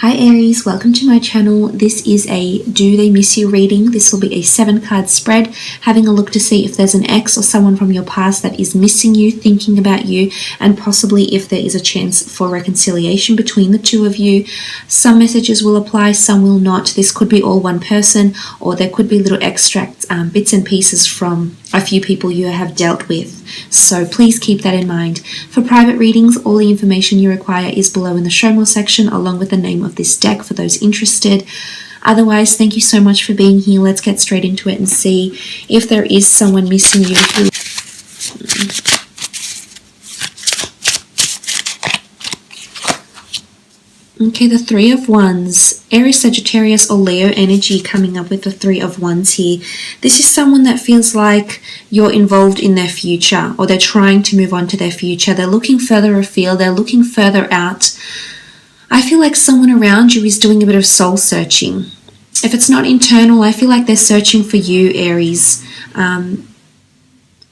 Hi Aries, welcome to my channel. This is a Do They Miss You reading. This will be a 7-card spread, having a look to see if there's an ex or someone from your past that is missing you, thinking about you, and possibly if there is a chance for reconciliation between the two of you. Some messages will apply, some will not. This could be all one person, or there could be little extracts, bits and pieces from a few people you have dealt with. So please keep that in mind. For private readings, all the information you require is below in the show more section, along with the name of this deck for those interested. Otherwise, thank you so much for being here. Let's get straight into it and see if there is someone missing you. Okay, the Three of Wands. Aries, Sagittarius, or Leo energy coming up with the Three of Wands here. This is someone that feels like you're involved in their future, or they're trying to move on to their future. They're looking further afield. They're looking further out. I feel like someone around you is doing a bit of soul searching. If it's not internal, I feel like they're searching for you, Aries.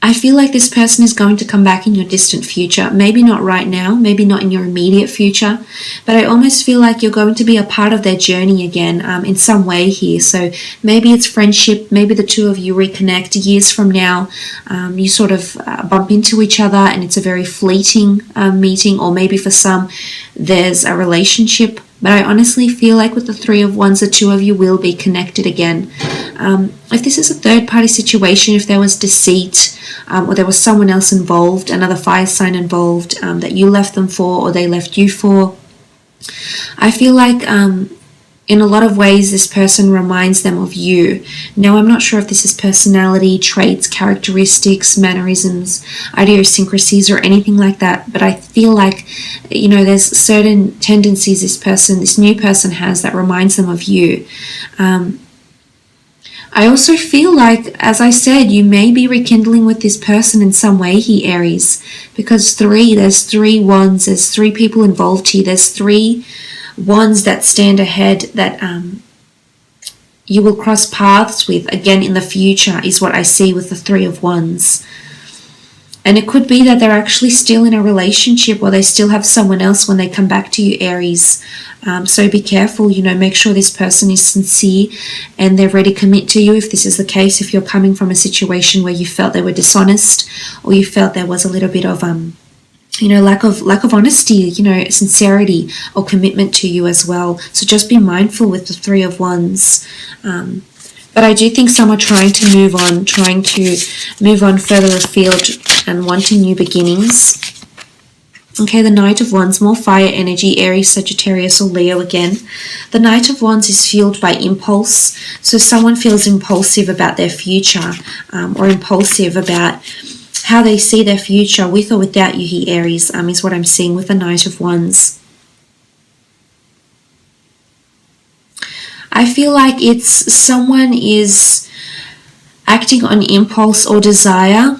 I feel like this person is going to come back in your distant future. Maybe not right now, maybe not in your immediate future, but I almost feel like you're going to be a part of their journey again in some way here. So maybe it's friendship, maybe the two of you reconnect years from now. You sort of bump into each other and it's a very fleeting meeting, or maybe for some there's a relationship. But I honestly feel like with the Three of Wands, the two of you will be connected again. If this is a third-party situation, if there was deceit or there was someone else involved, another fire sign involved that you left them for or they left you for, I feel like in a lot of ways this person reminds them of you. Now, I'm not sure if this is personality, traits, characteristics, mannerisms, idiosyncrasies, or anything like that, but I feel like, you know, there's certain tendencies this new person has that reminds them of you. I also feel like, as I said, you may be rekindling with this person in some way here, Aries, because there's 3 wands, there's 3 people involved here, there's 3 wands that stand ahead that you will cross paths with again in the future, is what I see with the Three of Wands. And it could be that they're actually still in a relationship, or they still have someone else when they come back to you, Aries. So be careful, you know, make sure this person is sincere and they're ready to commit to you. If this is the case, if you're coming from a situation where you felt they were dishonest, or you felt there was a little bit of lack of honesty, you know, sincerity or commitment to you as well. So just be mindful with the Three of Wands. But I do think some are trying to move on further afield and wanting new beginnings. Okay, the Knight of Wands, more fire energy, Aries, Sagittarius, or Leo again. The Knight of Wands is fueled by impulse. So someone feels impulsive about their future, or impulsive about how they see their future with or without you here, Aries, is what I'm seeing with the Knight of Wands. I feel like it's someone is acting on impulse or desire.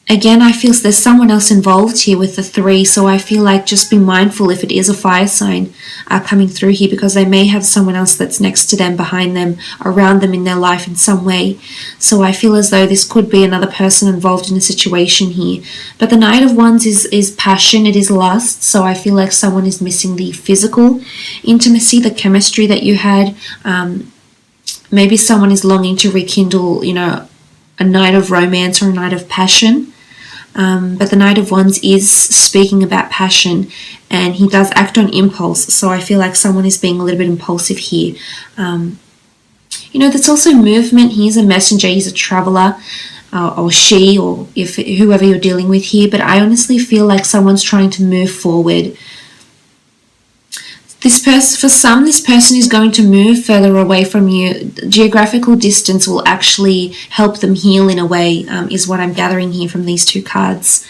Again, I feel there's someone else involved here with the 3, so I feel like just be mindful if it is a fire sign coming through here, because they may have someone else that's next to them, behind them, around them in their life in some way. So I feel as though this could be another person involved in a situation here. But the Knight of Wands is passion, it is lust, so I feel like someone is missing the physical intimacy, the chemistry that you had. Maybe someone is longing to rekindle, you know, a night of romance or a night of passion. But the Knight of Wands is speaking about passion, and he does act on impulse, so I feel like someone is being a little bit impulsive here. You know, there's also movement. He's a messenger, he's a traveler, or she, or if whoever you're dealing with here, but I honestly feel like someone's trying to move forward. This person is going to move further away from you. Geographical distance will actually help them heal in a way, is what I'm gathering here from these 2 cards.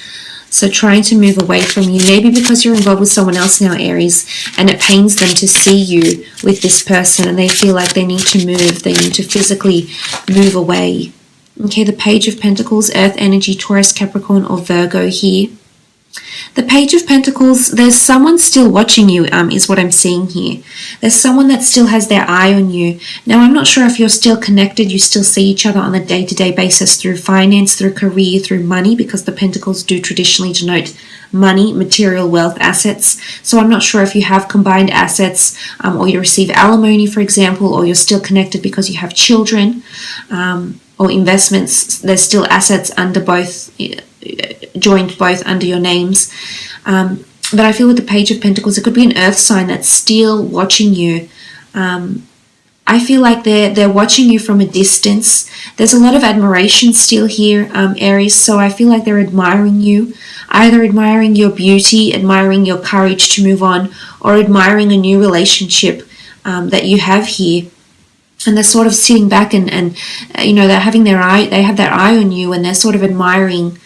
So trying to move away from you, maybe because you're involved with someone else now, Aries, and it pains them to see you with this person, and they feel like they need to move, they need to physically move away. Okay, the Page of Pentacles, Earth energy, Taurus, Capricorn, or Virgo here. The Page of Pentacles, there's someone still watching you, is what I'm seeing here. There's someone that still has their eye on you. Now, I'm not sure if you're still connected, you still see each other on a day-to-day basis through finance, through career, through money, because the Pentacles do traditionally denote money, material wealth, assets. So I'm not sure if you have combined assets, or you receive alimony, for example, or you're still connected because you have children, or investments. There's still assets under both, joined both under your names. But I feel with the Page of Pentacles, it could be an earth sign that's still watching you. I feel like they're watching you from a distance. There's a lot of admiration still here, Aries, so I feel like they're admiring you, either admiring your beauty, admiring your courage to move on, or admiring a new relationship that you have here. And they're sort of sitting back and they're having they have their eye on you, and they're sort of admiring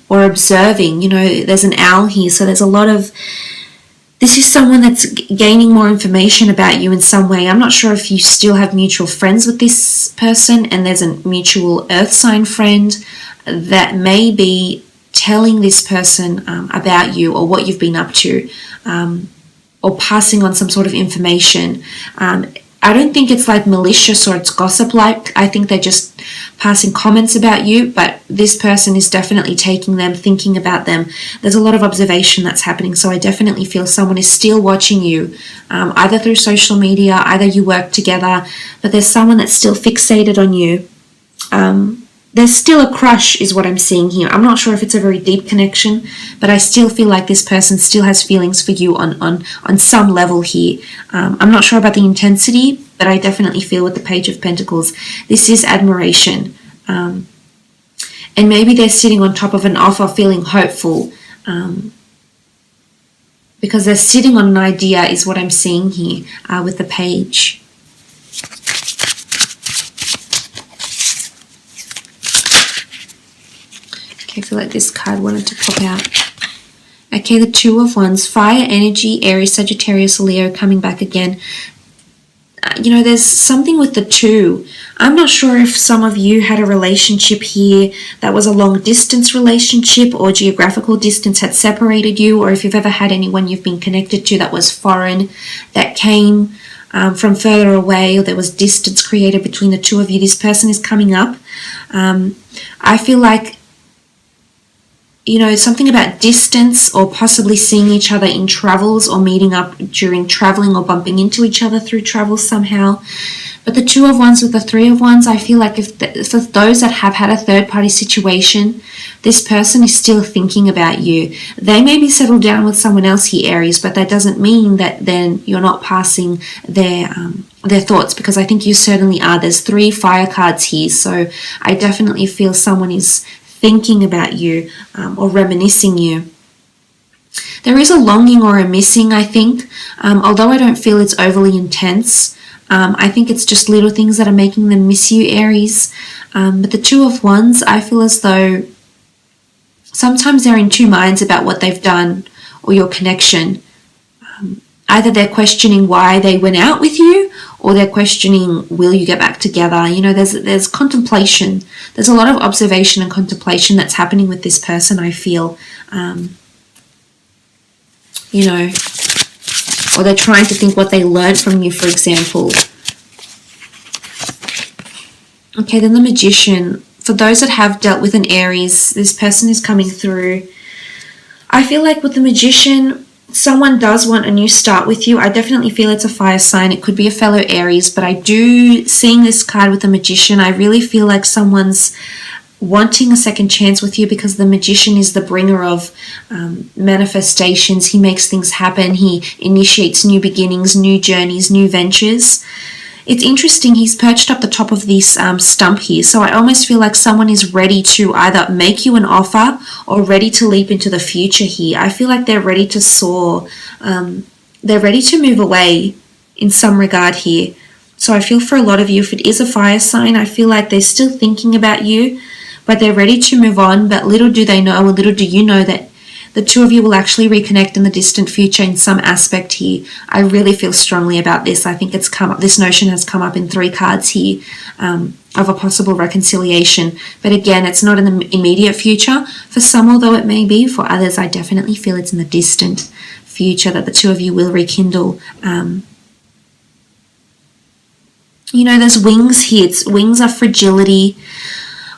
or observing. There's an owl here, so there's a lot of, this is someone that's gaining more information about you in some way. I'm not sure if you still have mutual friends with this person, and there's a mutual earth sign friend that may be telling this person about you or what you've been up to, or passing on some sort of information. I don't think it's like malicious or it's gossip-like. I think they're just passing comments about you, but this person is definitely taking them, thinking about them. There's a lot of observation that's happening, so I definitely feel someone is still watching you, either through social media, either you work together, but there's someone that's still fixated on you. There's still a crush is what I'm seeing here. I'm not sure if it's a very deep connection, but I still feel like this person still has feelings for you on some level here. I'm not sure about the intensity, but I definitely feel with the Page of Pentacles, this is admiration. And maybe they're sitting on top of an offer feeling hopeful, because they're sitting on an idea is what I'm seeing here with the Page. I feel like this card wanted to pop out. Okay, the Two of Wands, fire energy, Aries, Sagittarius, Leo coming back again. There's something with the two. I'm not sure if some of you had a relationship here that was a long distance relationship, or geographical distance had separated you, or if you've ever had anyone you've been connected to that was foreign, that came from further away, or there was distance created between the two of you. This person is coming up. I feel like something about distance, or possibly seeing each other in travels, or meeting up during traveling, or bumping into each other through travels somehow. But the Two of Wands with the Three of Wands, I feel like for those that have had a third-party situation, this person is still thinking about you. They may be settled down with someone else here, Aries, but that doesn't mean that then you're not passing their thoughts, because I think you certainly are. There's 3 fire cards here, so I definitely feel someone is thinking about you, or reminiscing you. There is a longing or a missing, I think, although I don't feel it's overly intense. I think it's just little things that are making them miss you, Aries. But the Two of Wands, I feel as though sometimes they're in two minds about what they've done or your connection. Either they're questioning why they went out with you, or they're questioning, will you get back together? There's contemplation. There's a lot of observation and contemplation that's happening with this person, I feel. Or they're trying to think what they learned from you, for example. Okay, then the Magician. For those that have dealt with an Aries, this person is coming through. I feel like with the Magician, someone does want a new start with you. I definitely feel it's a fire sign. It could be a fellow Aries, but I do, seeing this card with the Magician, I really feel like someone's wanting a second chance with you, because the Magician is the bringer of manifestations. He makes things happen. He initiates new beginnings, new journeys, new ventures. It's interesting, he's perched up the top of this stump here, so I almost feel like someone is ready to either make you an offer or ready to leap into the future here. I feel like they're ready to soar. They're ready to move away in some regard here. So I feel for a lot of you, if it is a fire sign, I feel like they're still thinking about you, but they're ready to move on. But little do they know, or little do you know, that the two of you will actually reconnect in the distant future in some aspect here. I really feel strongly about this. I think it's come up, this notion has come up in 3 cards here. of a possible reconciliation. But again, it's not in the immediate future. For some, although it may be, for others, I definitely feel it's in the distant future that the two of you will rekindle. You know, there's wings here. Wings are fragility.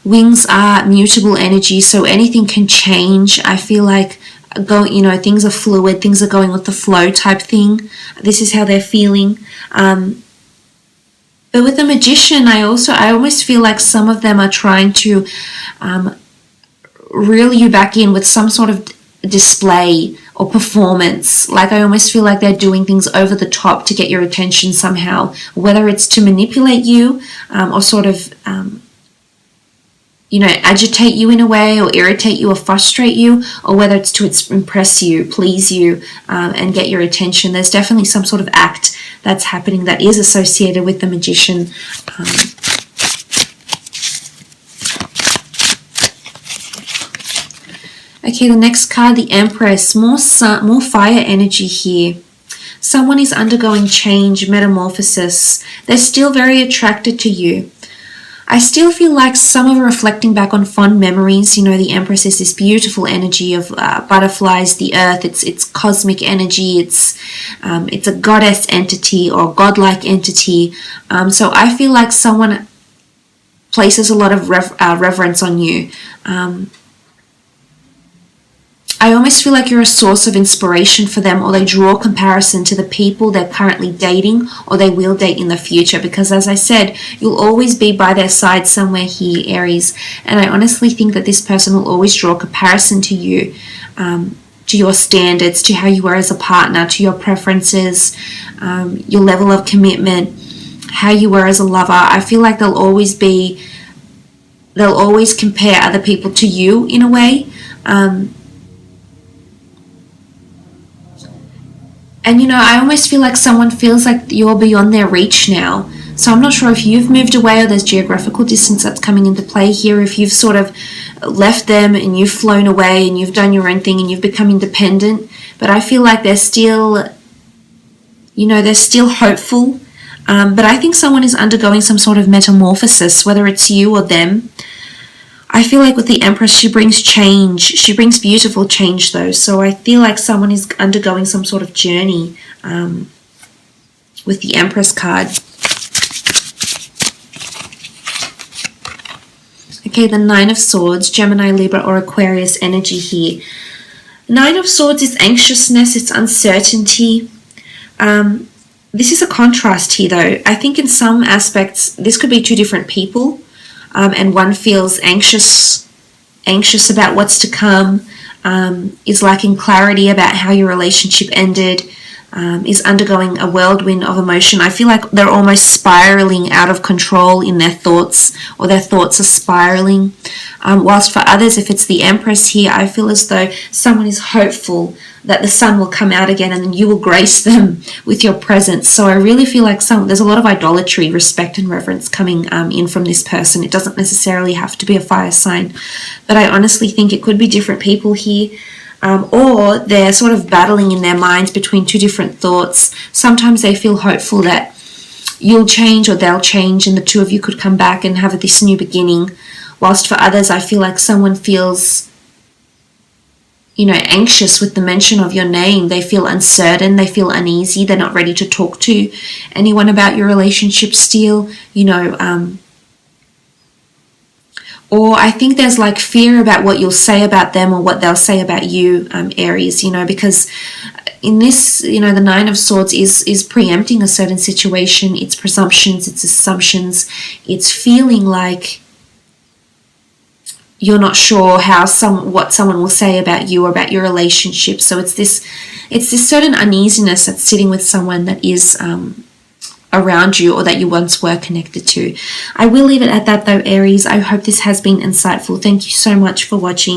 Wings are mutable energy, so anything can change. I feel like things are fluid, things are going with the flow type thing. This is how they're feeling. But with the Magician, I almost feel like some of them are trying to reel you back in with some sort of display or performance. Like, I almost feel like they're doing things over the top to get your attention somehow, whether it's to manipulate you or sort of agitate you in a way, or irritate you or frustrate you, or whether it's to impress you, please you, and get your attention. There's definitely some sort of act that's happening that is associated with the Magician. Okay, the next card, the Empress. More fire energy here. Someone is undergoing change, metamorphosis. They're still very attracted to you. I still feel like some are reflecting back on fond memories. You know, the Empress is this beautiful energy of butterflies, the earth. It's cosmic energy. It's a goddess entity or godlike entity. So I feel like someone places a lot of reverence on you. I almost feel like you're a source of inspiration for them, or they draw comparison to the people they're currently dating or they will date in the future, because as I said, you'll always be by their side somewhere here, Aries. And I honestly think that this person will always draw comparison to you, to your standards, to how you are as a partner, to your preferences, your level of commitment, how you were as a lover. I feel like they'll always compare other people to you in a way. And, I almost feel like someone feels like you're beyond their reach now. So I'm not sure if you've moved away or there's geographical distance that's coming into play here. If you've sort of left them and you've flown away and you've done your own thing and you've become independent. But I feel like they're still hopeful. But I think someone is undergoing some sort of metamorphosis, whether it's you or them. I feel like with the Empress, she brings change. She brings beautiful change, though. So I feel like someone is undergoing some sort of journey with the Empress card. Okay, the Nine of Swords, Gemini, Libra, or Aquarius energy here. Nine of Swords is anxiousness, it's uncertainty. This is a contrast here, though. I think in some aspects, this could be two different people. And one feels anxious about what's to come, is lacking clarity about how your relationship ended, is undergoing a whirlwind of emotion. I feel like they're almost spiraling out of control in their thoughts, or their thoughts are spiraling. Whilst for others, if it's the Empress here, I feel as though someone is hopeful that the sun will come out again and then you will grace them with your presence. So I really feel like there's a lot of idolatry, respect and reverence coming in from this person. It doesn't necessarily have to be a fire sign, but I honestly think it could be different people here. Or they're sort of battling in their minds between two different thoughts. Sometimes they feel hopeful that you'll change or they'll change and the two of you could come back and have this new beginning. Whilst for others, I feel like someone feels anxious with the mention of your name. They feel uncertain, they feel uneasy, they're not ready to talk to anyone about your relationship still, or I think there's like fear about what you'll say about them or what they'll say about you, Aries, because in this, the Nine of Swords is preempting a certain situation. It's presumptions, it's assumptions, it's feeling like you're not sure what someone will say about you or about your relationship. So it's this certain uneasiness that's sitting with someone that is around you or that you once were connected to. I will leave it at that though, Aries. I hope this has been insightful. Thank you so much for watching.